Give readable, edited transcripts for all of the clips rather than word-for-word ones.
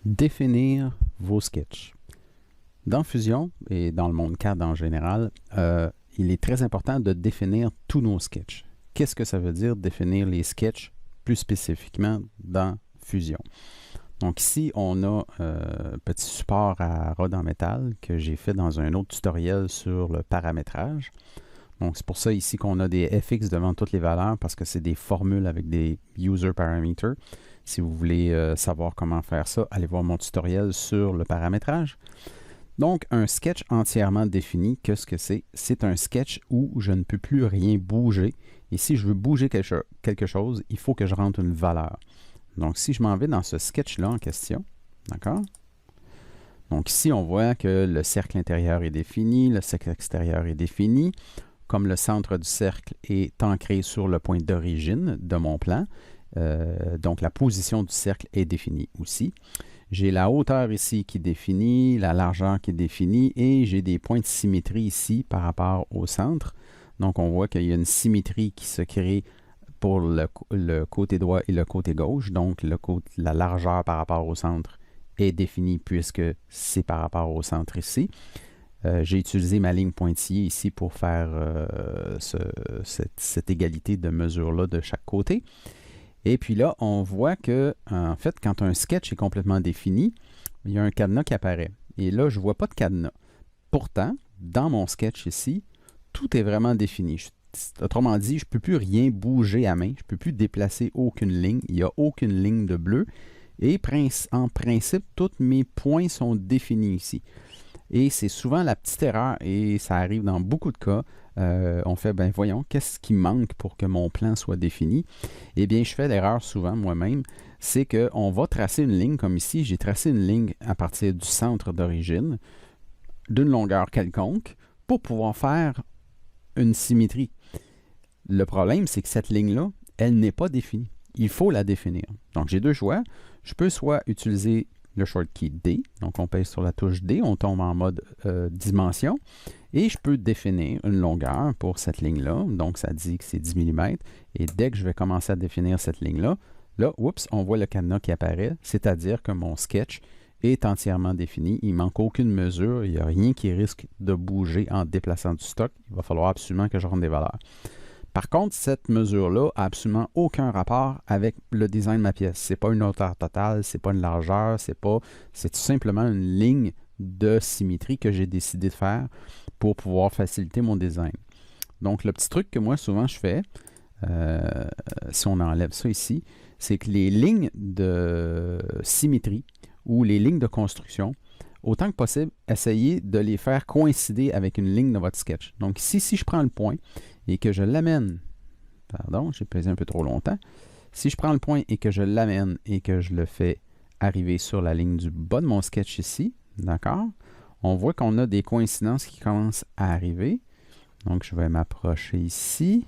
Définir vos sketchs. Dans Fusion et dans le monde CAD en général, il est très important de définir tous nos sketchs. Qu'est-ce que ça veut dire définir les sketchs plus spécifiquement dans Fusion? Donc ici, on a un petit support à rod en métal que j'ai fait dans un autre tutoriel sur le paramétrage. Donc c'est pour ça ici qu'on a des FX devant toutes les valeurs parce que c'est des formules avec des user parameters. Si vous voulez savoir comment faire ça, allez voir mon tutoriel sur le paramétrage. Donc, un sketch entièrement défini, qu'est-ce que c'est? C'est un sketch où je ne peux plus rien bouger. Et si je veux bouger quelque chose, il faut que je rentre une valeur. Donc, si je m'en vais dans ce sketch-là en question, d'accord? Donc ici, on voit que le cercle intérieur est défini, le cercle extérieur est défini. Comme le centre du cercle est ancré sur le point d'origine de mon plan, donc la position du cercle est définie aussi. J'ai la hauteur ici qui est définie, la largeur qui est définie et j'ai des points de symétrie ici par rapport au centre. Donc on voit qu'il y a une symétrie qui se crée pour le côté droit et le côté gauche. Donc la largeur par rapport au centre est définie puisque c'est par rapport au centre ici. J'ai utilisé ma ligne pointillée ici pour faire cette égalité de mesure-là de chaque côté. Et puis là, on voit que, en fait, quand un sketch est complètement défini, il y a un cadenas qui apparaît. Et là, je ne vois pas de cadenas. Pourtant, dans mon sketch ici, tout est vraiment défini. Autrement dit, je ne peux plus rien bouger à main. Je ne peux plus déplacer aucune ligne. Il n'y a aucune ligne de bleu. Et en principe, tous mes points sont définis ici. Et c'est souvent la petite erreur, et ça arrive dans beaucoup de cas. On fait, ben voyons, qu'est-ce qui manque pour que mon plan soit défini? Eh bien, je fais l'erreur souvent moi-même, c'est qu'on va tracer une ligne, comme ici, j'ai tracé une ligne à partir du centre d'origine, d'une longueur quelconque, pour pouvoir faire une symétrie. Le problème, c'est que cette ligne-là, elle n'est pas définie. Il faut la définir. Donc, j'ai deux choix. Je peux soit utiliser le shortcut D, donc on pèse sur la touche D, on tombe en mode dimension, et je peux définir une longueur pour cette ligne-là, donc ça dit que c'est 10 mm, et dès que je vais commencer à définir cette ligne-là, là, oups, on voit le cadenas qui apparaît, c'est-à-dire que mon sketch est entièrement défini, il ne manque aucune mesure, il n'y a rien qui risque de bouger en déplaçant du stock, il va falloir absolument que je rentre des valeurs. Par contre, cette mesure-là n'a absolument aucun rapport avec le design de ma pièce. Ce n'est pas une hauteur totale, ce n'est pas une largeur, c'est tout simplement une ligne de symétrie que j'ai décidé de faire pour pouvoir faciliter mon design. Donc, le petit truc que moi, souvent, je fais, si on enlève ça ici, c'est que les lignes de symétrie ou les lignes de construction, autant que possible, essayez de les faire coïncider avec une ligne de votre sketch. Donc ici, si je prends le point et que je l'amène, pardon, j'ai pesé un peu trop longtemps, si je prends le point et que je l'amène et que je le fais arriver sur la ligne du bas de mon sketch ici, d'accord, on voit qu'on a des coïncidences qui commencent à arriver. Donc je vais m'approcher ici.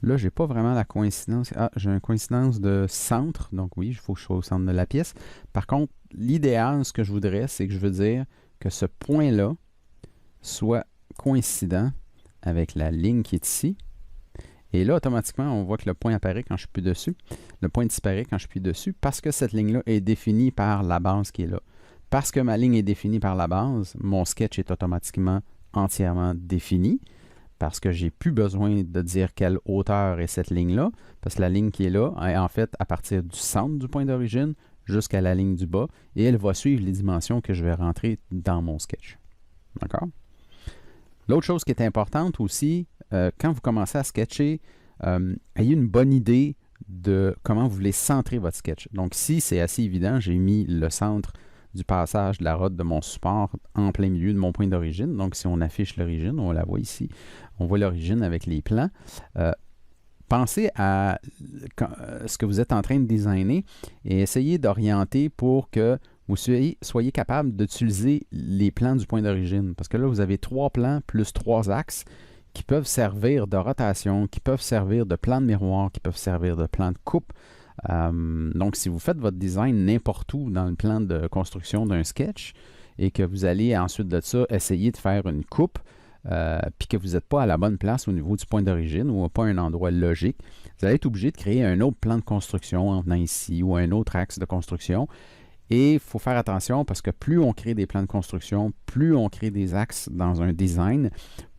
Là, je n'ai pas vraiment la coïncidence. Ah, j'ai une coïncidence de centre. Donc oui, il faut que je sois au centre de la pièce. Par contre, l'idéal, ce que je voudrais, c'est que je veux dire que ce point-là soit coïncident avec la ligne qui est ici. Et là, automatiquement, on voit que le point apparaît quand je suis plus dessus. Le point disparaît quand je suis dessus parce que cette ligne-là est définie par la base qui est là. Parce que ma ligne est définie par la base, mon sketch est automatiquement entièrement défini. Parce que j'ai plus besoin de dire quelle hauteur est cette ligne-là, parce que la ligne qui est là est en fait à partir du centre du point d'origine jusqu'à la ligne du bas, et elle va suivre les dimensions que je vais rentrer dans mon sketch. D'accord? L'autre chose qui est importante aussi, quand vous commencez à sketcher, ayez une bonne idée de comment vous voulez centrer votre sketch. Donc ici, c'est assez évident, j'ai mis le centre du passage de la rod de mon support en plein milieu de mon point d'origine. Donc, si on affiche l'origine, on la voit ici. On voit l'origine avec les plans. Pensez à ce que vous êtes en train de designer et essayez d'orienter pour que vous soyez capable d'utiliser les plans du point d'origine. Parce que là, vous avez 3 plans plus 3 axes qui peuvent servir de rotation, qui peuvent servir de plan de miroir, qui peuvent servir de plan de coupe. Donc, si vous faites votre design n'importe où dans le plan de construction d'un sketch et que vous allez ensuite de ça essayer de faire une coupe, puis que vous n'êtes pas à la bonne place au niveau du point d'origine ou pas un endroit logique, vous allez être obligé de créer un autre plan de construction en venant ici ou un autre axe de construction. Et il faut faire attention parce que plus on crée des plans de construction, plus on crée des axes dans un design,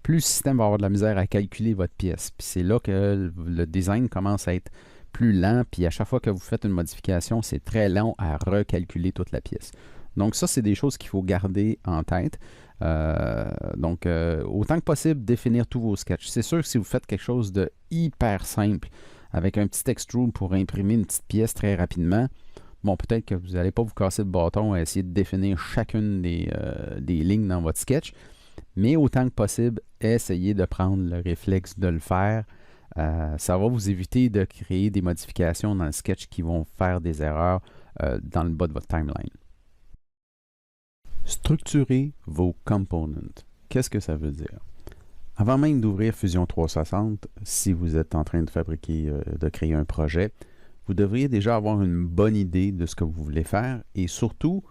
plus le système va avoir de la misère à calculer votre pièce. Puis c'est là que le design commence à être plus lent, puis à chaque fois que vous faites une modification, c'est très lent à recalculer toute la pièce. Donc ça, c'est des choses qu'il faut garder en tête. Autant que possible, définir tous vos sketchs. C'est sûr que si vous faites quelque chose de hyper simple, avec un petit extrude pour imprimer une petite pièce très rapidement, bon, peut-être que vous n'allez pas vous casser le bâton à essayer de définir chacune des lignes dans votre sketch, mais autant que possible, essayez de prendre le réflexe de le faire. Ça va vous éviter de créer des modifications dans le sketch qui vont faire des erreurs dans le bas de votre timeline. Structurer vos components. Qu'est-ce que ça veut dire? Avant même d'ouvrir Fusion 360, si vous êtes en train de fabriquer, de créer un projet, vous devriez déjà avoir une bonne idée de ce que vous voulez faire et surtout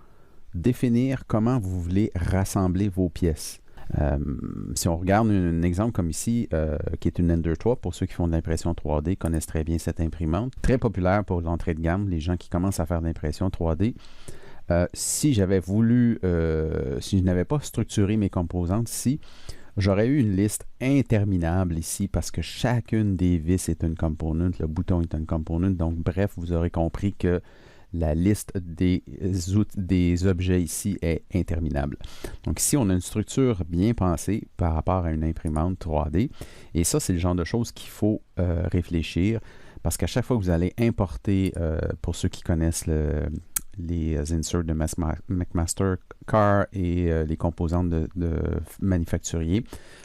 définir comment vous voulez rassembler vos pièces. Si on regarde un exemple comme ici, qui est une Ender 3, pour ceux qui font de l'impression 3D connaissent très bien cette imprimante. Très populaire pour l'entrée de gamme, les gens qui commencent à faire de l'impression 3D. Si j'avais voulu, si je n'avais pas structuré mes composantes ici, j'aurais eu une liste interminable ici parce que chacune des vis est une component, le bouton est une component. Donc, bref, vous aurez compris que la liste des objets ici est interminable. Donc ici, on a une structure bien pensée par rapport à une imprimante 3D. Et ça, c'est le genre de choses qu'il faut réfléchir parce qu'à chaque fois que vous allez importer, pour ceux qui connaissent les inserts de McMaster Car et les composantes de manufacturier,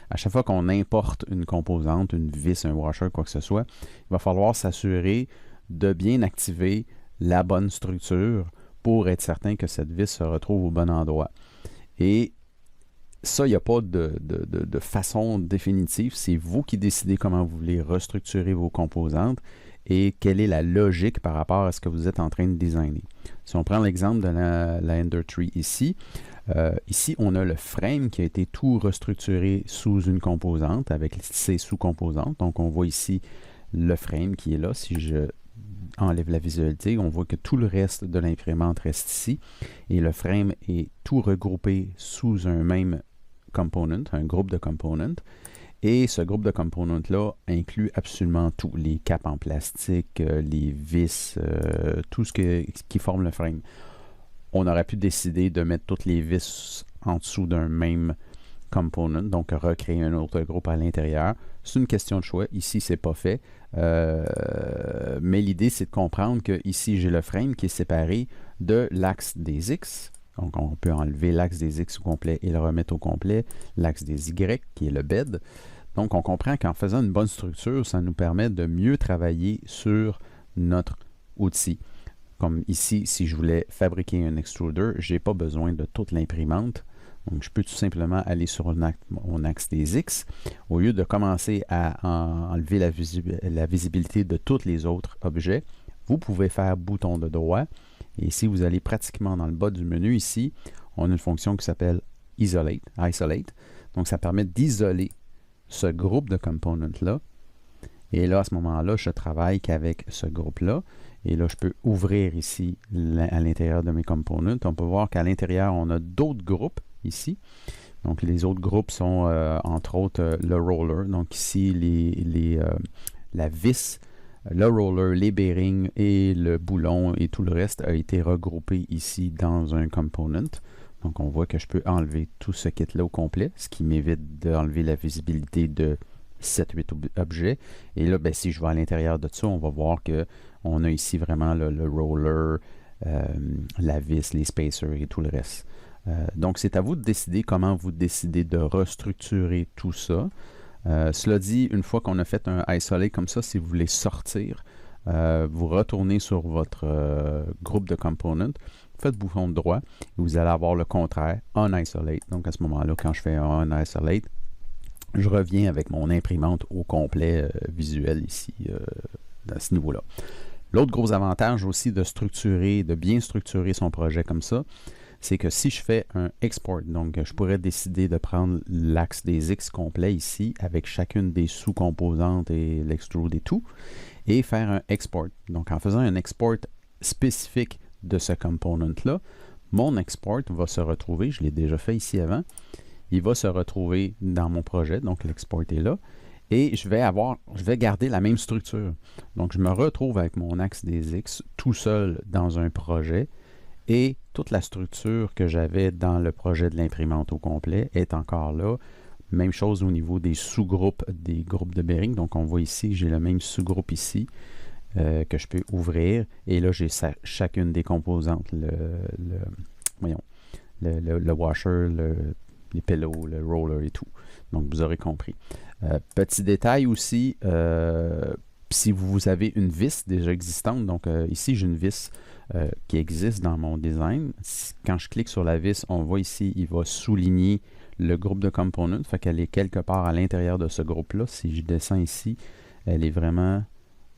à chaque fois qu'on importe une composante, une vis, un washer, quoi que ce soit, il va falloir s'assurer de bien activer la bonne structure pour être certain que cette vis se retrouve au bon endroit. Et ça, il n'y a pas de façon définitive. C'est vous qui décidez comment vous voulez restructurer vos composantes et quelle est la logique par rapport à ce que vous êtes en train de designer. Si on prend l'exemple de la Ender 3 ici, ici, on a le frame qui a été tout restructuré sous une composante avec ses sous-composantes. Donc, on voit ici le frame qui est là. Si je enlève la visualité, on voit que tout le reste de l'imprimante reste ici et le frame est tout regroupé sous un même component, un groupe de components. Et ce groupe de components-là inclut absolument tout, les capes en plastique, les vis, tout ce qui forme le frame. On aurait pu décider de mettre toutes les vis en dessous d'un même component, donc recréer un autre groupe à l'intérieur. C'est une question de choix. Ici, c'est pas fait. Mais l'idée, c'est de comprendre que ici, j'ai le frame qui est séparé de l'axe des X. Donc, on peut enlever l'axe des X au complet et le remettre au complet. L'axe des Y, qui est le bed. Donc, on comprend qu'en faisant une bonne structure, ça nous permet de mieux travailler sur notre outil. Comme ici, si je voulais fabriquer un extruder, je n'ai pas besoin de toute l'imprimante. Donc, je peux tout simplement aller sur mon axe des X. Au lieu de commencer à enlever la visibilité de tous les autres objets, vous pouvez faire bouton de droit. Et si vous allez pratiquement dans le bas du menu ici, on a une fonction qui s'appelle Isolate. Donc, ça permet d'isoler ce groupe de components-là. Et là, à ce moment-là, je travaille qu'avec ce groupe-là. Et là, je peux ouvrir ici à l'intérieur de mes components. On peut voir qu'à l'intérieur, on a d'autres groupes ici. Donc, les autres groupes sont, entre autres, le roller. Donc, ici, la vis, le roller, les bearings et le boulon et tout le reste a été regroupé ici dans un component. Donc, on voit que je peux enlever tout ce kit-là au complet, ce qui m'évite d'enlever la visibilité de 7-8 objets. Et là, ben, si je vais à l'intérieur de ça, on va voir qu'on a ici vraiment le roller, la vis, les spacers et tout le reste. Donc, c'est à vous de décider comment vous décidez de restructurer tout ça. Cela dit, une fois qu'on a fait un isolate comme ça, si vous voulez sortir, vous retournez sur votre groupe de components, faites bouton droit, et vous allez avoir le contraire, unisolate. Donc, à ce moment-là, quand je fais un unisolate, je reviens avec mon imprimante au complet visuel ici, à ce niveau-là. L'autre gros avantage aussi de bien structurer son projet comme ça, c'est que si je fais un export, donc je pourrais décider de prendre l'axe des X complet ici, avec chacune des sous-composantes et l'extrude et tout, et faire un export. Donc en faisant un export spécifique de ce component-là, mon export va se retrouver, je l'ai déjà fait ici avant, il va se retrouver dans mon projet, donc l'export est là, et je vais garder la même structure. Donc, je me retrouve avec mon axe des X tout seul dans un projet, et toute la structure que j'avais dans le projet de l'imprimante au complet est encore là. Même chose au niveau des sous-groupes, des groupes de bearing. Donc, on voit ici que j'ai le même sous-groupe ici que je peux ouvrir. Et là, j'ai chacune des composantes. Voyons, le washer, les pillows, le roller et tout. Donc, vous aurez compris. Petit détail aussi, si vous avez une vis déjà existante, donc ici, j'ai une vis qui existe dans mon design. Quand je clique sur la vis, on voit ici, il va souligner le groupe de components, fait qu'elle est quelque part à l'intérieur de ce groupe-là. Si je descends ici, elle est vraiment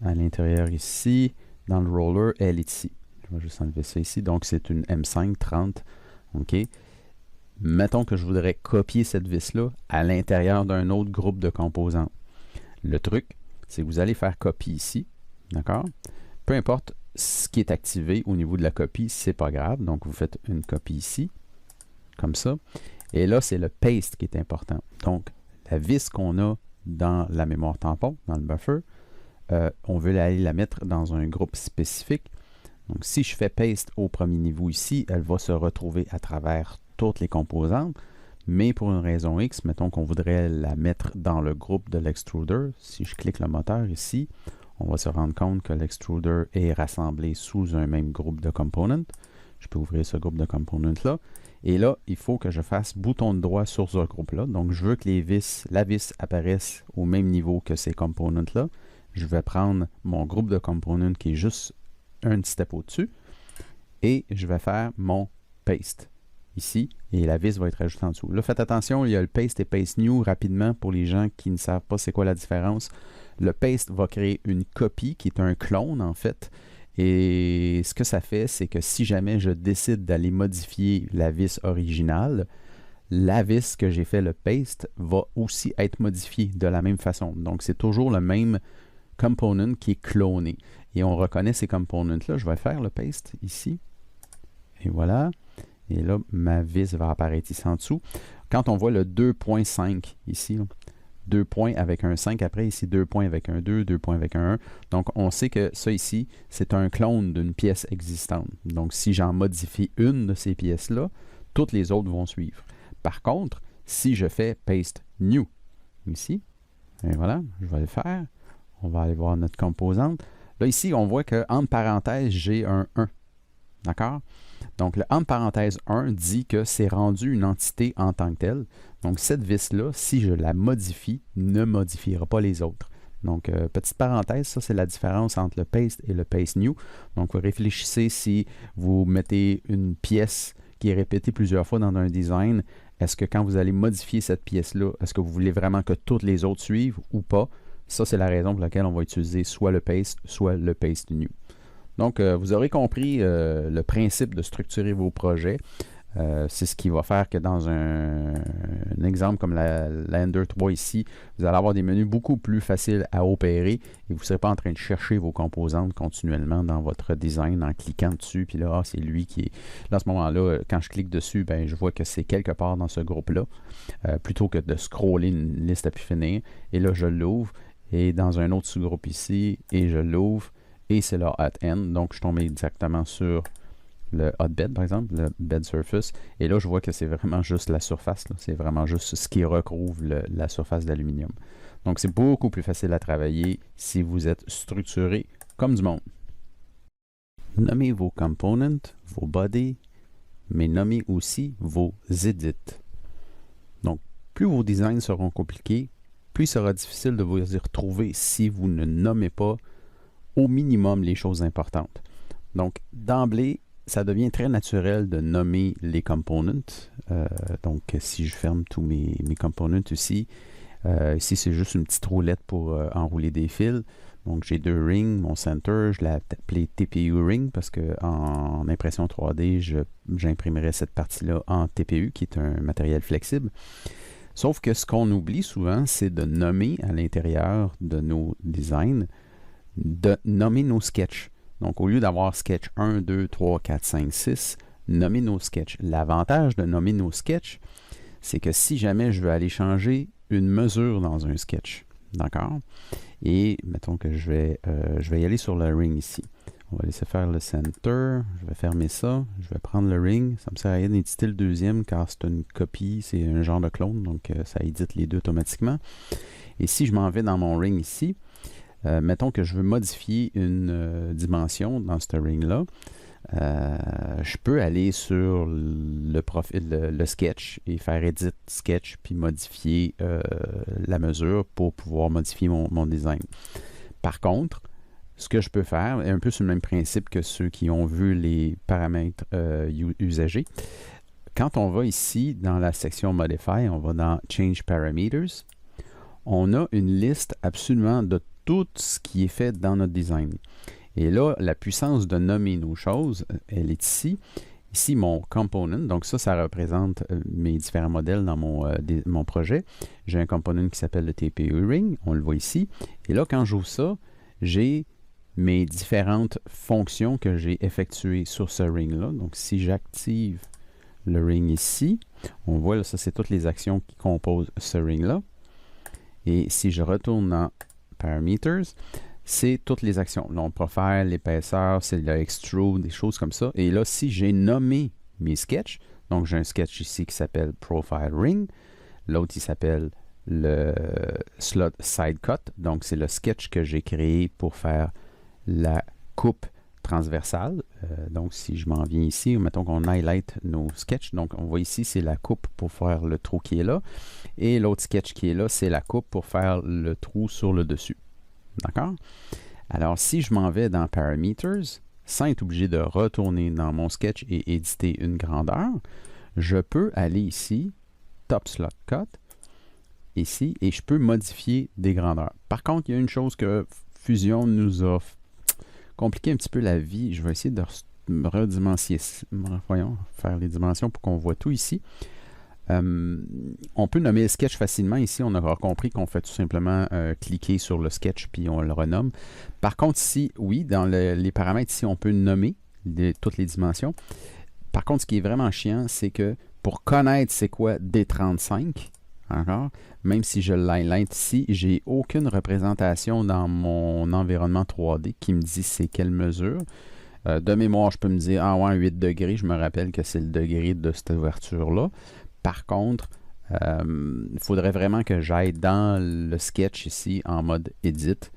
à l'intérieur ici. Dans le roller, elle est ici. Je vais juste enlever ça ici. Donc, c'est une M5 30. OK. Mettons que je voudrais copier cette vis-là à l'intérieur d'un autre groupe de composants. Le truc, c'est que vous allez faire copie ici. D'accord? Peu importe ce qui est activé au niveau de la copie, c'est pas grave. Donc, vous faites une copie ici, comme ça. Et là, c'est le paste qui est important. Donc, la vis qu'on a dans la mémoire tampon, dans le buffer, on veut aller la mettre dans un groupe spécifique. Donc, si je fais paste au premier niveau ici, elle va se retrouver à travers toutes les composantes. Mais pour une raison X, mettons qu'on voudrait la mettre dans le groupe de l'extruder. Si je clique le moteur ici, on va se rendre compte que l'extruder est rassemblé sous un même groupe de components. Je peux ouvrir ce groupe de components-là. Et là, il faut que je fasse bouton de droit sur ce groupe-là. Donc, je veux que la vis apparaisse au même niveau que ces components-là. Je vais prendre mon groupe de components qui est juste un step au-dessus. Et je vais faire mon paste ici. Et la vis va être ajoutée en dessous. Là, faites attention, il y a le paste et paste new rapidement pour les gens qui ne savent pas c'est quoi la différence. Le paste va créer une copie qui est un clone en fait. Et ce que ça fait, c'est que si jamais je décide d'aller modifier la vis originale, la vis que j'ai fait le paste va aussi être modifiée de la même façon. Donc, c'est toujours le même component qui est cloné. Et on reconnaît ces components-là. Je vais faire le paste ici. Et voilà. Et là, ma vis va apparaître ici en dessous. Quand on voit le 2.5 ici, là, 2 points avec un 5 après, ici 2 points avec un 2, 2 points avec un 1. Donc, on sait que ça ici, c'est un clone d'une pièce existante. Donc, si j'en modifie une de ces pièces-là, toutes les autres vont suivre. Par contre, si je fais paste new ici, et voilà, je vais le faire. On va aller voir notre composante. Là, ici, on voit qu'entre parenthèses, j'ai un 1. D'accord? Donc, le entre parenthèses 1 dit que c'est rendu une entité en tant que telle. Donc, cette vis-là, si je la modifie, ne modifiera pas les autres. Donc, petite parenthèse, ça, c'est la différence entre le paste et le paste new. Donc, vous réfléchissez si vous mettez une pièce qui est répétée plusieurs fois dans un design. Est-ce que quand vous allez modifier cette pièce-là, est-ce que vous voulez vraiment que toutes les autres suivent ou pas? Ça, c'est la raison pour laquelle on va utiliser soit le paste, soit le paste new. Donc, vous aurez compris le principe de structurer vos projets. C'est ce qui va faire que dans un exemple comme la Ender 3 ici, vous allez avoir des menus beaucoup plus faciles à opérer et vous ne serez pas en train de chercher vos composantes continuellement dans votre design en cliquant dessus. Puis là, c'est lui qui est... Là, à ce moment-là, quand je clique dessus, ben, je vois que c'est quelque part dans ce groupe-là, plutôt que de scroller une liste à pu finir. Et là, je l'ouvre et dans un autre sous-groupe ici, et je l'ouvre. Et c'est le hot end, donc je tombe exactement sur le hotbed, par exemple, le bed surface. Et là, je vois que c'est vraiment juste la surface. C'est vraiment juste ce qui recouvre la surface d'aluminium. Donc, c'est beaucoup plus facile à travailler si vous êtes structuré comme du monde. Nommez vos components, vos bodies, mais nommez aussi vos edits. Donc, plus vos designs seront compliqués, plus il sera difficile de vous y retrouver si vous ne nommez pas au minimum les choses importantes. Donc, d'emblée, ça devient très naturel de nommer les components. Donc, si je ferme tous mes components ici, ici, c'est juste une petite roulette pour enrouler des fils. Donc, j'ai deux rings, mon center, je l'ai appelé TPU ring parce qu'en impression 3D, j'imprimerai cette partie-là en TPU, qui est un matériel flexible. Sauf que ce qu'on oublie souvent, c'est de nommer à l'intérieur de nos designs, de nommer nos sketchs. Donc, au lieu d'avoir sketch 1, 2, 3, 4, 5, 6, nommer nos sketchs. L'avantage de nommer nos sketchs, c'est que si jamais je veux aller changer une mesure dans un sketch, d'accord? Et mettons que je vais y aller sur le ring ici. On va laisser faire le center. Je vais fermer ça. Je vais prendre le ring. Ça me sert à rien d'éditer le deuxième car c'est une copie, c'est un genre de clone, donc ça édite les deux automatiquement. Et si je m'en vais dans mon ring ici, mettons que je veux modifier une dimension dans ce ring-là, je peux aller sur le sketch et faire edit sketch puis modifier la mesure pour pouvoir modifier mon design. Par contre, ce que je peux faire est un peu sur le même principe que ceux qui ont vu les paramètres usagers. Quand on va ici dans la section Modify, on va dans Change Parameters, on a une liste absolument de tout ce qui est fait dans notre design. Et là, la puissance de nommer nos choses, elle est ici. Ici, mon component, donc ça représente mes différents modèles dans mon projet. J'ai un component qui s'appelle le TPU Ring, on le voit ici. Et là, quand j'ouvre ça, j'ai mes différentes fonctions que j'ai effectuées sur ce ring-là. Donc, si j'active le ring ici, on voit là, ça c'est toutes les actions qui composent ce ring-là. Et si je retourne dans Parameters, c'est toutes les actions. Long profile, l'épaisseur, c'est le extrude, des choses comme ça. Et là, si j'ai nommé mes sketchs, donc j'ai un sketch ici qui s'appelle Profile Ring, l'autre il s'appelle le Slot Side Cut, donc c'est le sketch que j'ai créé pour faire la coupe transversale. Donc si je m'en viens ici, mettons qu'on highlight nos sketchs, donc on voit ici c'est la coupe pour faire le trou qui est là, et l'autre sketch qui est là, c'est la coupe pour faire le trou sur le dessus. D'accord? Alors, si je m'en vais dans Parameters, sans être obligé de retourner dans mon sketch et éditer une grandeur, je peux aller ici, Top Slot Cut, ici, et je peux modifier des grandeurs. Par contre, il y a une chose que Fusion nous a compliqué un petit peu la vie. Je vais essayer de redimensionner, voyons, faire les dimensions pour qu'on voit tout ici. On peut nommer le sketch facilement. Ici, on aura compris qu'on fait tout simplement cliquer sur le sketch puis on le renomme. Par contre, ici, oui, dans les paramètres, ici, on peut nommer toutes les dimensions. Par contre, ce qui est vraiment chiant, c'est que pour connaître c'est quoi D35, encore, même si je l'highlight ici, j'ai aucune représentation dans mon environnement 3D qui me dit c'est quelle mesure. De mémoire, je peux me dire, ah ouais, 8 degrés, je me rappelle que c'est le degré de cette ouverture-là. Par contre, il faudrait vraiment que j'aille dans le sketch ici en mode Edit.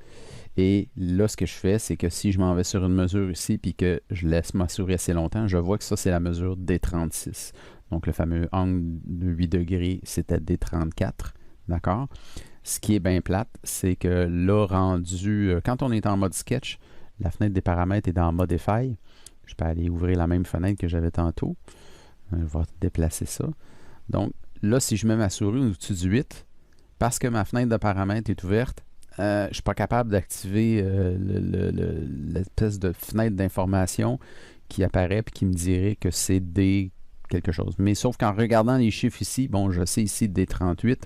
Et là, ce que je fais, c'est que si je m'en vais sur une mesure ici puis que je laisse ma souris assez longtemps, je vois que ça, c'est la mesure D36. Donc, le fameux angle de 8 degrés, c'était D34. D'accord? Ce qui est bien plate, c'est que là, rendu, quand on est en mode sketch, la fenêtre des paramètres est dans Modify. Je peux aller ouvrir la même fenêtre que j'avais tantôt. Je vais déplacer ça. Donc, là, si je mets ma souris au-dessus du 8, parce que ma fenêtre de paramètres est ouverte, je ne suis pas capable d'activer l'espèce de fenêtre d'information qui apparaît et qui me dirait que c'est D quelque chose. Mais sauf qu'en regardant les chiffres ici, bon, je sais ici D38.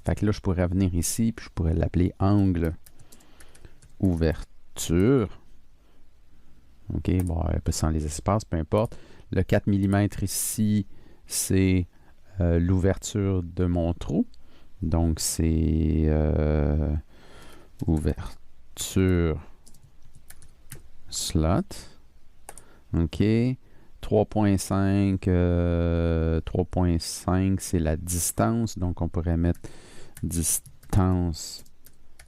Fait que là, je pourrais venir ici puis je pourrais l'appeler angle ouverture. OK, bon, un peu sans les espaces, peu importe. Le 4 mm ici, c'est l'ouverture de mon trou. Donc, c'est ouverture slot. OK. 3.5, 3.5, c'est la distance. Donc, on pourrait mettre distance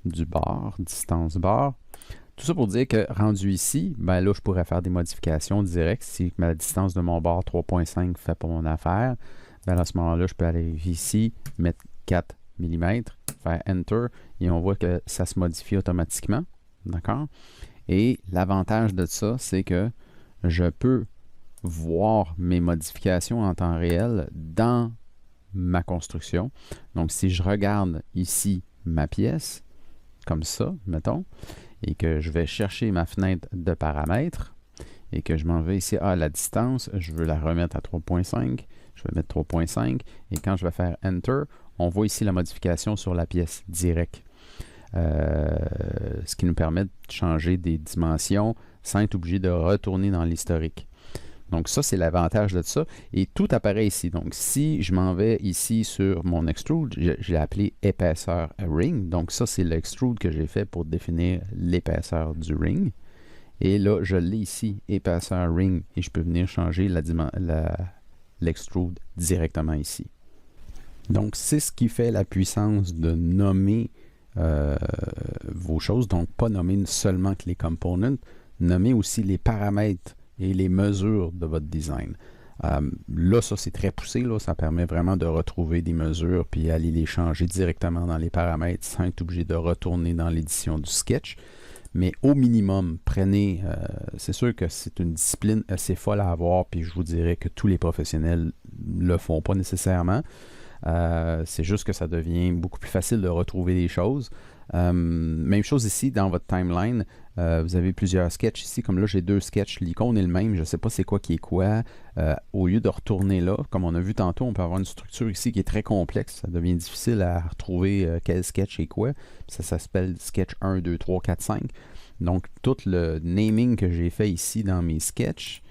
du bord, distance bord. Tout ça pour dire que rendu ici, ben là, je pourrais faire des modifications directes. Si la distance de mon bord 3.5 fait pas mon affaire, ben à ce moment-là, je peux aller ici, mettre 4 mm, faire Enter, et on voit que ça se modifie automatiquement. D'accord? Et l'avantage de ça, c'est que je peux voir mes modifications en temps réel dans ma construction. Donc, si je regarde ici ma pièce, comme ça, mettons, et que je vais chercher ma fenêtre de paramètres, et que je m'en vais ici à la distance, je veux la remettre à 3.5, je vais mettre 3.5, et quand je vais faire Enter, on voit ici la modification sur la pièce directe. Ce qui nous permet de changer des dimensions sans être obligé de retourner dans l'historique. Donc ça, c'est l'avantage de ça. Et tout apparaît ici. Donc si je m'en vais ici sur mon extrude, je l'ai appelé épaisseur ring. Donc ça, c'est l'extrude que j'ai fait pour définir l'épaisseur du ring. Et là, je l'ai ici, épaisseur ring. Et je peux venir changer l'extrude directement ici. Donc c'est ce qui fait la puissance de nommer vos choses. Donc pas nommer seulement que les components, nommer aussi les paramètres et les mesures de votre design. Là, ça, c'est très poussé. Là. Ça permet vraiment de retrouver des mesures puis aller les changer directement dans les paramètres sans être obligé de retourner dans l'édition du sketch. Mais au minimum, prenez... c'est sûr que c'est une discipline assez folle à avoir, puis je vous dirais que tous les professionnels ne le font pas nécessairement. C'est juste que ça devient beaucoup plus facile de retrouver les choses. Même chose ici dans votre timeline. Vous avez plusieurs sketchs ici. Comme là, j'ai 2 sketchs. L'icône est le même. Je ne sais pas c'est quoi qui est quoi. Au lieu de retourner là, comme on a vu tantôt, on peut avoir une structure ici qui est très complexe. Ça devient difficile à retrouver quel sketch est quoi. Ça s'appelle sketch 1, 2, 3, 4, 5. Donc, tout le naming que j'ai fait ici dans mes sketchs,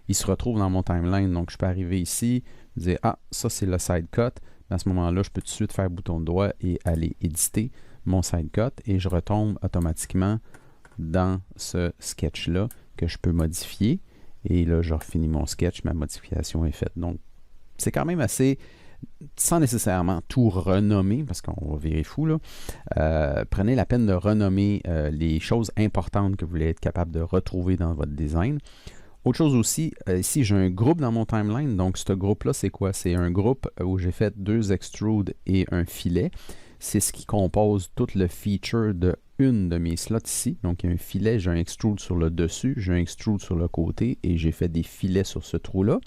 il se retrouve dans mon timeline. Donc, je peux arriver ici, dire « Ah, ça, c'est le side cut ». À ce moment-là, je peux tout de suite faire bouton de doigt et aller éditer mon side cut et je retombe automatiquement dans ce sketch-là que je peux modifier. Et là, je refinis mon sketch, ma modification est faite. Donc, c'est quand même assez, sans nécessairement tout renommer, parce qu'on va virer fou, là. Prenez la peine de renommer les choses importantes que vous voulez être capable de retrouver dans votre design. Autre chose aussi, ici j'ai un groupe dans mon timeline, donc ce groupe-là c'est quoi? C'est un groupe où j'ai fait 2 extrudes et un filet. C'est ce qui compose tout le feature de une de mes slots ici. Donc il y a un filet, j'ai un extrude sur le dessus, j'ai un extrude sur le côté et j'ai fait des filets sur ce trou-là.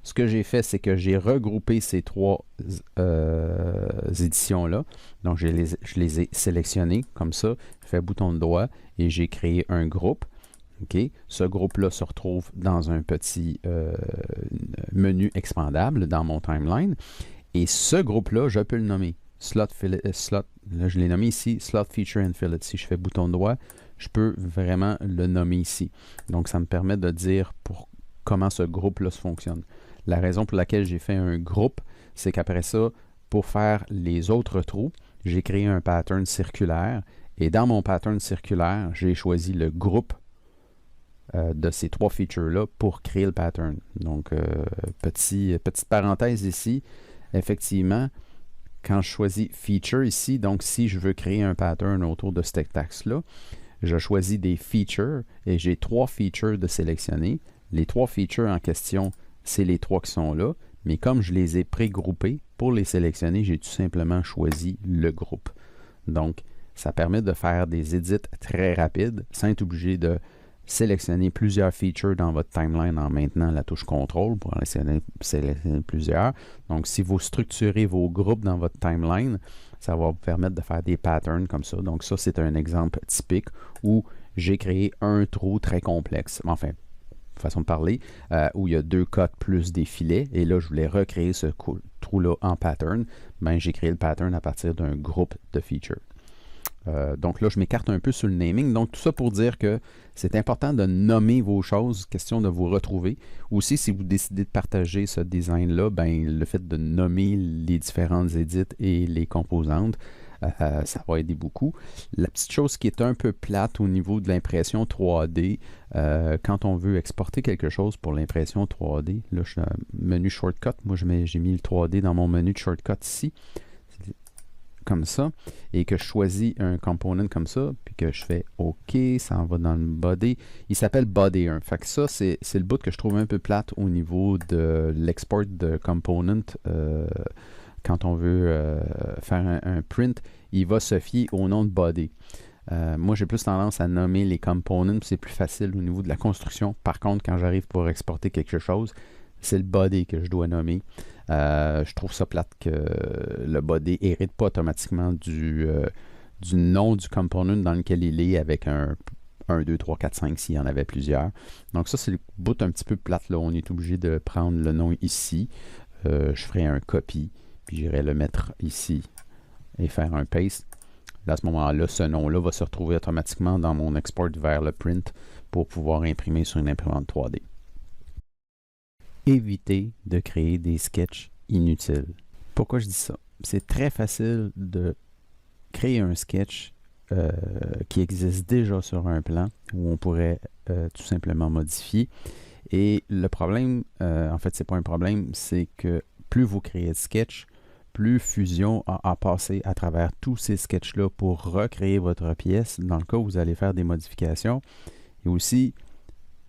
Ce que j'ai fait, c'est que j'ai regroupé ces 3 éditions-là. Donc je les ai sélectionnées comme ça, fait bouton de doigt et j'ai créé un groupe. Okay. Ce groupe-là se retrouve dans un petit menu expandable dans mon timeline. Et ce groupe-là, je peux le nommer. Slot, là, je l'ai nommé ici, Slot Feature and Fillet. Si je fais bouton droit, je peux vraiment le nommer ici. Donc, ça me permet de dire comment ce groupe-là fonctionne. La raison pour laquelle j'ai fait un groupe, c'est qu'après ça, pour faire les autres trous, j'ai créé un pattern circulaire. Et dans mon pattern circulaire, j'ai choisi le groupe de ces 3 features-là pour créer le pattern. Donc, petite parenthèse ici. Effectivement, quand je choisis feature ici, donc si je veux créer un pattern autour de cet axe-là, je choisis des features et j'ai 3 features de sélectionner. Les 3 features en question, c'est les 3 qui sont là, mais comme je les ai pré-groupés, pour les sélectionner, j'ai tout simplement choisi le groupe. Donc, ça permet de faire des edits très rapides sans être obligé de sélectionner plusieurs features dans votre timeline en maintenant la touche contrôle pour en sélectionner plusieurs. Donc, si vous structurez vos groupes dans votre timeline, ça va vous permettre de faire des patterns comme ça. Donc, ça, c'est un exemple typique où j'ai créé un trou très complexe. Enfin, façon de parler, où il y a 2 cuts plus des filets. Et là, je voulais recréer ce trou-là en pattern. Ben, j'ai créé le pattern à partir d'un groupe de features. Donc là, je m'écarte un peu sur le naming. Donc, tout ça pour dire que c'est important de nommer vos choses, question de vous retrouver. Aussi, si vous décidez de partager ce design-là, ben, le fait de nommer les différentes édits et les composantes, ça va aider beaucoup. La petite chose qui est un peu plate au niveau de l'impression 3D, quand on veut exporter quelque chose pour l'impression 3D, là, je suis dans le menu Shortcut. Moi, j'ai mis le 3D dans mon menu de Shortcut ici. Comme ça, et que je choisis un component comme ça, puis que je fais OK, ça en va dans le body. Il s'appelle body 1. Fait que ça, c'est le bout que je trouve un peu plate au niveau de l'export de component. Quand on veut faire un print, il va se fier au nom de body. Moi, j'ai plus tendance à nommer les components, c'est plus facile au niveau de la construction. Par contre, quand j'arrive pour exporter quelque chose, c'est le body que je dois nommer. Je trouve ça plate que le body hérite pas automatiquement du nom du component dans lequel il est avec un 1, 2, 3, 4, 5 s'il y en avait plusieurs. Donc ça, c'est le bout un petit peu plate. Là. On est obligé de prendre le nom ici. Je ferai un copy, puis j'irai le mettre ici et faire un paste. Là, à ce moment-là, ce nom-là va se retrouver automatiquement dans mon export vers le print pour pouvoir imprimer sur une imprimante 3D. Évitez de créer des sketchs inutiles. Pourquoi je dis ça? C'est très facile de créer un sketch qui existe déjà sur un plan où on pourrait tout simplement modifier. Et le problème, en fait, c'est pas un problème, c'est que plus vous créez de sketchs, plus Fusion a à passer à travers tous ces sketchs-là pour recréer votre pièce dans le cas où vous allez faire des modifications. Et aussi,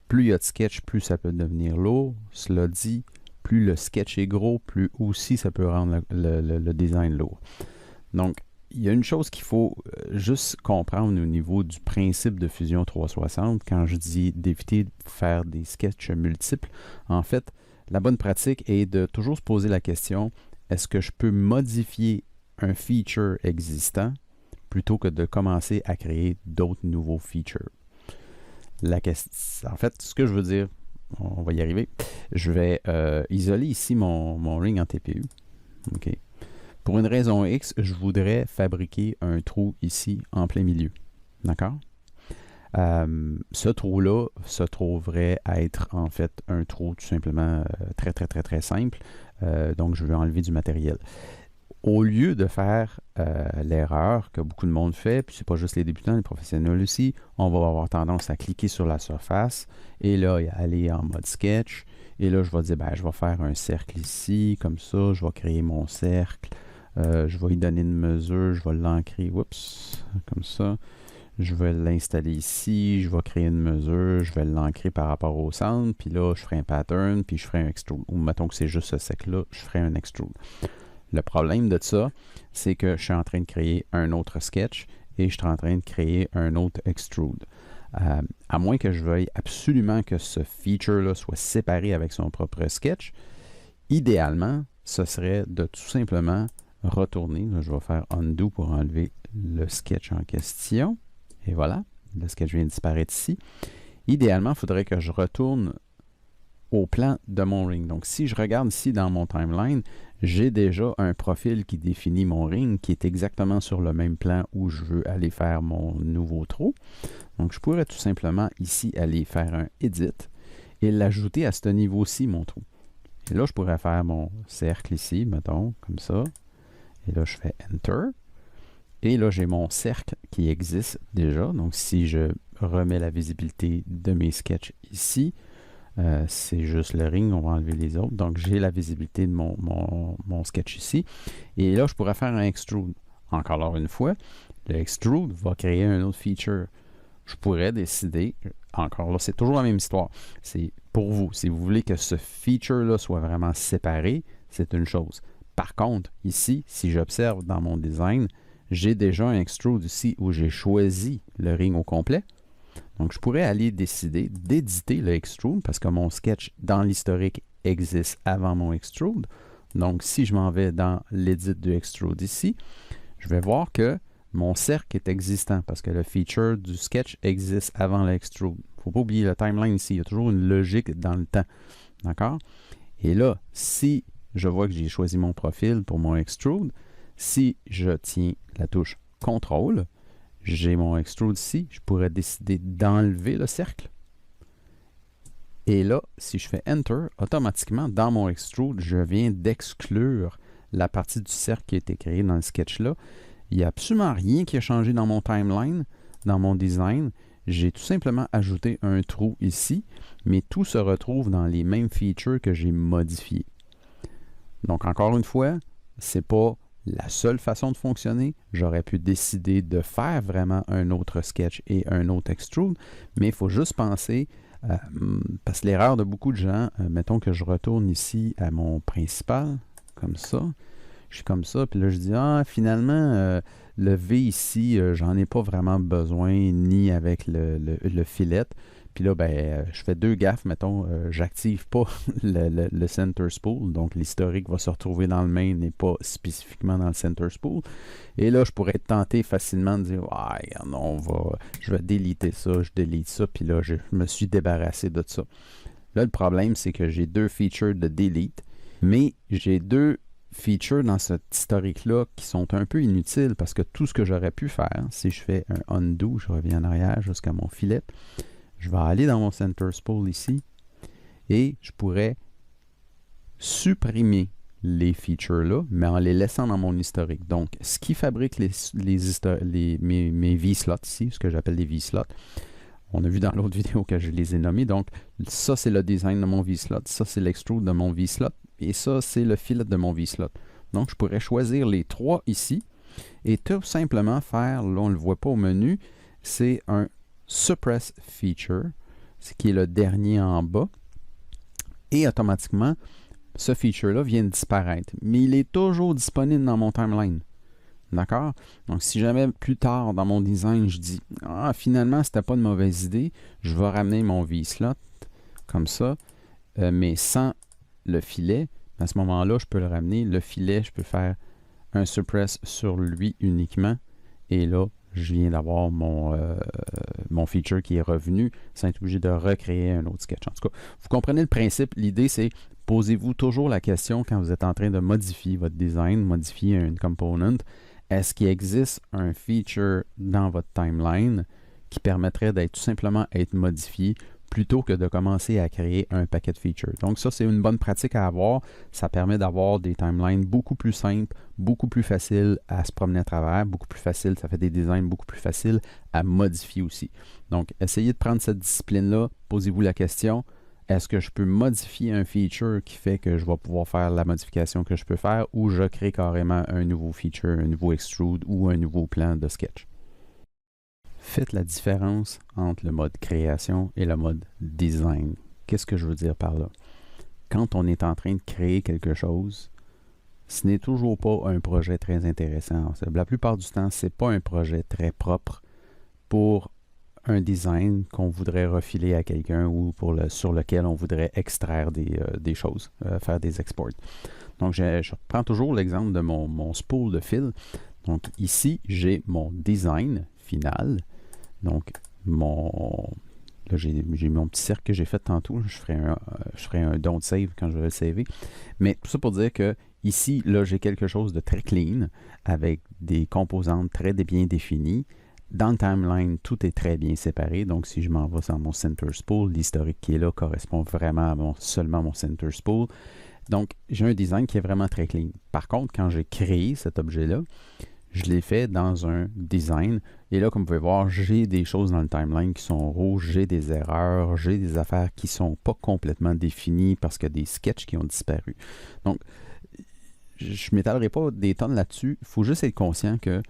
plus il y a de sketchs, plus ça peut devenir lourd. Cela dit, plus le sketch est gros, plus aussi ça peut rendre le design lourd. Donc, il y a une chose qu'il faut juste comprendre au niveau du principe de Fusion 360. Quand je dis d'éviter de faire des sketchs multiples, en fait, la bonne pratique est de toujours se poser la question, est-ce que je peux modifier un feature existant plutôt que de commencer à créer d'autres nouveaux features? En fait, ce que je veux dire, on va y arriver, je vais isoler ici mon ring en TPU. OK. Pour une raison X, je voudrais fabriquer un trou ici en plein milieu. D'accord? Ce trou-là se trouverait à être en fait un trou tout simplement très simple. Donc, je vais enlever du matériel. Au lieu de faire l'erreur que beaucoup de monde fait, puis c'est pas juste les débutants, les professionnels aussi, on va avoir tendance à cliquer sur la surface et là, aller en mode sketch. Et là, je vais dire, ben, je vais faire un cercle ici, comme ça, je vais créer mon cercle. Je vais y donner une mesure, je vais l'ancrer, oups, comme ça. Je vais l'installer ici, je vais créer une mesure, je vais l'ancrer par rapport au centre, puis là, je ferai un pattern, puis je ferai un extrude. Ou mettons que c'est juste ce cercle-là, je ferai un extrude. Le problème de ça, c'est que je suis en train de créer un autre sketch et je suis en train de créer un autre extrude. À moins que je veuille absolument que ce feature-là soit séparé avec son propre sketch, idéalement, ce serait de tout simplement retourner. Là, je vais faire undo pour enlever le sketch en question. Et voilà, le sketch vient de disparaître ici. Idéalement, il faudrait que je retourne au plan de mon ring. Donc, si je regarde ici dans mon timeline, j'ai déjà un profil qui définit mon ring qui est exactement sur le même plan où je veux aller faire mon nouveau trou. Donc, je pourrais tout simplement ici aller faire un Edit et l'ajouter à ce niveau-ci, mon trou. Et là, je pourrais faire mon cercle ici, mettons, comme ça. Et là, je fais Enter. Et là, j'ai mon cercle qui existe déjà. Donc, si je remets la visibilité de mes sketchs ici, c'est juste le ring, on va enlever les autres. Donc, j'ai la visibilité de mon sketch ici. Et là, je pourrais faire un extrude. Encore une fois, le extrude va créer un autre feature. Je pourrais décider, encore là, c'est toujours la même histoire. C'est pour vous. Si vous voulez que ce feature-là soit vraiment séparé, c'est une chose. Par contre, ici, si j'observe dans mon design, j'ai déjà un extrude ici où j'ai choisi le ring au complet. Donc, je pourrais aller décider d'éditer le extrude parce que mon sketch dans l'historique existe avant mon extrude. Donc, si je m'en vais dans l'édit du extrude ici, je vais voir que mon cercle est existant parce que le feature du sketch existe avant l'extrude. Il ne faut pas oublier le timeline ici. Il y a toujours une logique dans le temps. D'accord? Et là, si je vois que j'ai choisi mon profil pour mon extrude, si je tiens la touche CTRL, j'ai mon extrude ici, je pourrais décider d'enlever le cercle. Et là, si je fais Enter, automatiquement, dans mon extrude, je viens d'exclure la partie du cercle qui a été créée dans le sketch là. Il n'y a absolument rien qui a changé dans mon timeline, dans mon design. J'ai tout simplement ajouté un trou ici, mais tout se retrouve dans les mêmes features que j'ai modifiées. Donc, encore une fois, ce n'est pas la seule façon de fonctionner. J'aurais pu décider de faire vraiment un autre sketch et un autre extrude, mais il faut juste penser, parce que l'erreur de beaucoup de gens, mettons que je retourne ici à mon principal, comme ça, je suis comme ça, puis là je dis, ah, finalement, le V ici, j'en ai pas vraiment besoin, ni avec le filet. Puis là, ben, je fais deux gaffes, mettons, j'active pas le center spool, donc l'historique va se retrouver dans le main et pas spécifiquement dans le center spool. Et là, je pourrais être tenté facilement de dire, ah, non, je vais déliter ça, je délite ça, puis là, je me suis débarrassé de ça. Là, le problème, c'est que j'ai deux features de delete, mais j'ai deux features dans cet historique-là qui sont un peu inutiles parce que tout ce que j'aurais pu faire, si je fais un undo, je reviens en arrière jusqu'à mon filet, je vais aller dans mon center spool ici et je pourrais supprimer les features-là, mais en les laissant dans mon historique. Donc, ce qui fabrique mes V-slots ici, ce que j'appelle les V-slots, on a vu dans l'autre vidéo que je les ai nommés. Donc, ça, c'est le design de mon V-slot. Ça, c'est l'extrude de mon V-slot. Et ça, c'est le filet de mon V-slot. Donc, je pourrais choisir les trois ici et tout simplement faire, là, on ne le voit pas au menu, c'est un Suppress Feature, ce qui est le dernier en bas. Et automatiquement, ce feature-là vient de disparaître. Mais il est toujours disponible dans mon timeline. D'accord? Donc, si jamais plus tard dans mon design, je dis « Ah, finalement, c'était pas une mauvaise idée, je vais ramener mon V-slot comme ça, mais sans le filet. » À ce moment-là, je peux le ramener. Le filet, je peux faire un suppress sur lui uniquement. Et là, je viens d'avoir mon feature qui est revenu sans être obligé de recréer un autre sketch. En tout cas, vous comprenez le principe. L'idée, c'est posez-vous toujours la question quand vous êtes en train de modifier votre design, modifier une component. Est-ce qu'il existe un feature dans votre timeline qui permettrait d'être tout simplement être modifié plutôt que de commencer à créer un paquet de features? Donc ça, c'est une bonne pratique à avoir. Ça permet d'avoir des timelines beaucoup plus simples, beaucoup plus faciles à se promener à travers, beaucoup plus facile, ça fait des designs beaucoup plus faciles à modifier aussi. Donc, essayez de prendre cette discipline-là, posez-vous la question, est-ce que je peux modifier un feature qui fait que je vais pouvoir faire la modification que je peux faire ou je crée carrément un nouveau feature, un nouveau extrude ou un nouveau plan de sketch? Faites la différence entre le mode création et le mode design. Qu'est-ce que je veux dire par là? Quand on est en train de créer quelque chose, ce n'est toujours pas un projet très intéressant. La plupart du temps, ce n'est pas un projet très propre pour un design qu'on voudrait refiler à quelqu'un ou sur lequel on voudrait extraire des choses, faire des exports. Donc, je prends toujours l'exemple de mon spool de fil. Donc, ici, j'ai mon design final. Donc, là, j'ai mon petit cercle que j'ai fait tantôt. Je ferai un don't save quand je vais le saver. Mais tout ça pour dire que ici, là, j'ai quelque chose de très clean avec des composantes très bien définies. Dans le timeline, tout est très bien séparé. Donc, si je m'en vais sur mon center spool, l'historique qui est là correspond vraiment à seulement mon center spool. Donc, j'ai un design qui est vraiment très clean. Par contre, quand j'ai créé cet objet-là, je l'ai fait dans un design. Et là, comme vous pouvez voir, j'ai des choses dans le timeline qui sont rouges, j'ai des erreurs, j'ai des affaires qui ne sont pas complètement définies parce qu'il y a des sketchs qui ont disparu. Donc, je ne m'étalerai pas des tonnes là-dessus. Il faut juste être conscient que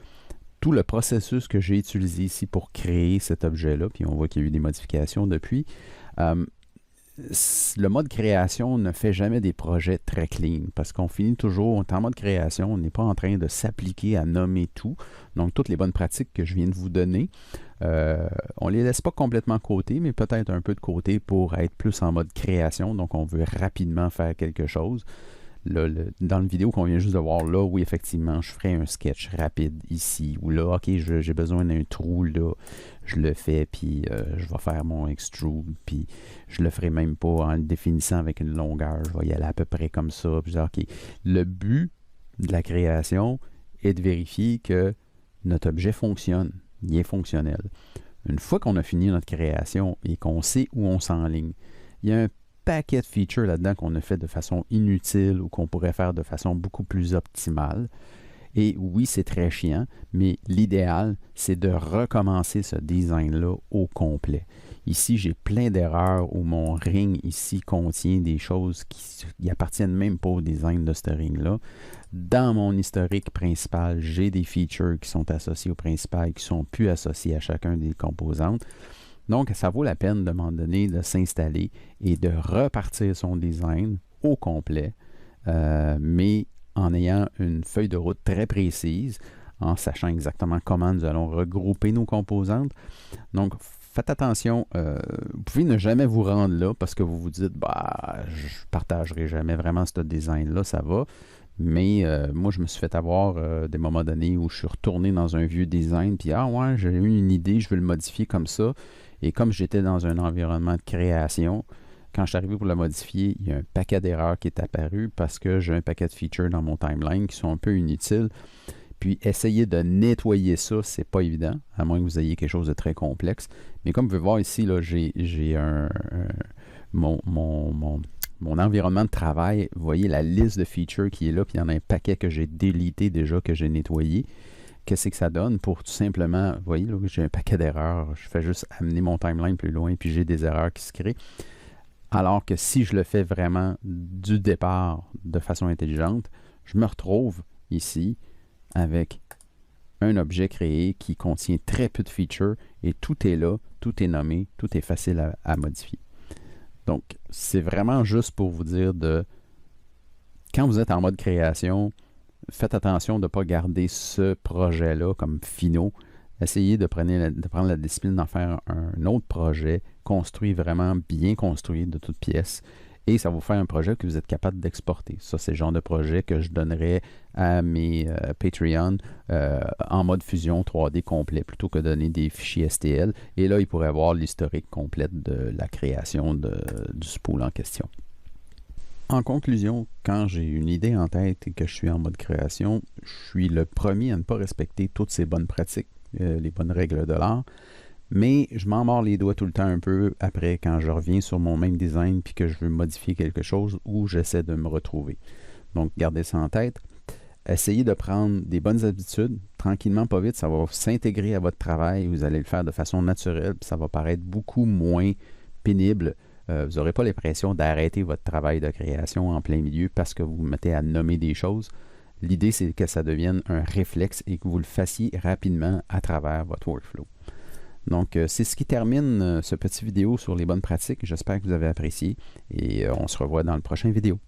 tout le processus que j'ai utilisé ici pour créer cet objet-là, puis on voit qu'il y a eu des modifications depuis, le mode création ne fait jamais des projets très clean parce qu'on finit toujours, on est en mode création, on n'est pas en train de s'appliquer à nommer tout. Donc, toutes les bonnes pratiques que je viens de vous donner, on ne les laisse pas complètement côté, mais peut-être un peu de côté pour être plus en mode création. Donc, on veut rapidement faire quelque chose. Là, dans la vidéo qu'on vient juste de voir là, oui, effectivement, je ferai un sketch rapide ici, ou là, ok, j'ai besoin d'un trou, là, je le fais, puis je vais faire mon extrude, puis je le ferai même pas en le définissant avec une longueur, je vais y aller à peu près comme ça, puis dire, ok, le but de la création est de vérifier que notre objet fonctionne, il est fonctionnel. Une fois qu'on a fini notre création et qu'on sait où on s'enligne, il y a un paquet de features là-dedans qu'on a fait de façon inutile ou qu'on pourrait faire de façon beaucoup plus optimale. Et oui, c'est très chiant, mais l'idéal, c'est de recommencer ce design-là au complet. Ici, j'ai plein d'erreurs où mon ring ici contient des choses qui n'appartiennent même pas au design de ce ring-là. Dans mon historique principal, j'ai des features qui sont associées au principal qui ne sont plus associées à chacun des composantes. Donc, ça vaut la peine de un moment donné de s'installer et de repartir son design au complet, mais en ayant une feuille de route très précise, en sachant exactement comment nous allons regrouper nos composantes. Donc, faites attention, vous pouvez ne jamais vous rendre là parce que vous vous dites, bah, je ne partagerai jamais vraiment ce design-là, ça va. Mais moi, je me suis fait avoir des moments donnés où je suis retourné dans un vieux design, puis ah ouais, j'ai eu une idée, je veux le modifier comme ça. Et comme j'étais dans un environnement de création, quand je suis arrivé pour le modifier, il y a un paquet d'erreurs qui est apparu parce que j'ai un paquet de features dans mon timeline qui sont un peu inutiles. Puis essayer de nettoyer ça, c'est pas évident, à moins que vous ayez quelque chose de très complexe. Mais comme vous pouvez voir ici, là, j'ai mon environnement de travail. Vous voyez la liste de features qui est là, puis il y en a un paquet que j'ai délité déjà, que j'ai nettoyé. Qu'est-ce que ça donne pour tout simplement, vous voyez là, j'ai un paquet d'erreurs. Je fais juste amener mon timeline plus loin, puis j'ai des erreurs qui se créent. Alors que si je le fais vraiment du départ de façon intelligente, je me retrouve ici avec un objet créé qui contient très peu de features et tout est là, tout est nommé, tout est facile à modifier. Donc, c'est vraiment juste pour vous dire quand vous êtes en mode création, faites attention de ne pas garder ce projet-là comme finaux. Essayez de prendre la discipline d'en faire un autre projet, construit vraiment bien construit de toutes pièces. Et ça va vous faire un projet que vous êtes capable d'exporter. Ça, c'est le genre de projet que je donnerais à mes Patreon en mode fusion 3D complet plutôt que de donner des fichiers STL. Et là, il pourrait avoir l'historique complète de la création du spool en question. En conclusion, quand j'ai une idée en tête et que je suis en mode création, je suis le premier à ne pas respecter toutes ces bonnes pratiques, les bonnes règles de l'art. Mais je m'en mords les doigts tout le temps un peu après quand je reviens sur mon même design puis que je veux modifier quelque chose ou j'essaie de me retrouver. Donc, gardez ça en tête. Essayez de prendre des bonnes habitudes. Tranquillement, pas vite, ça va s'intégrer à votre travail. Vous allez le faire de façon naturelle puis ça va paraître beaucoup moins pénible. Vous n'aurez pas l'impression d'arrêter votre travail de création en plein milieu parce que vous vous mettez à nommer des choses. L'idée, c'est que ça devienne un réflexe et que vous le fassiez rapidement à travers votre workflow. Donc, c'est ce qui termine ce petit vidéo sur les bonnes pratiques. J'espère que vous avez apprécié et on se revoit dans le prochain vidéo.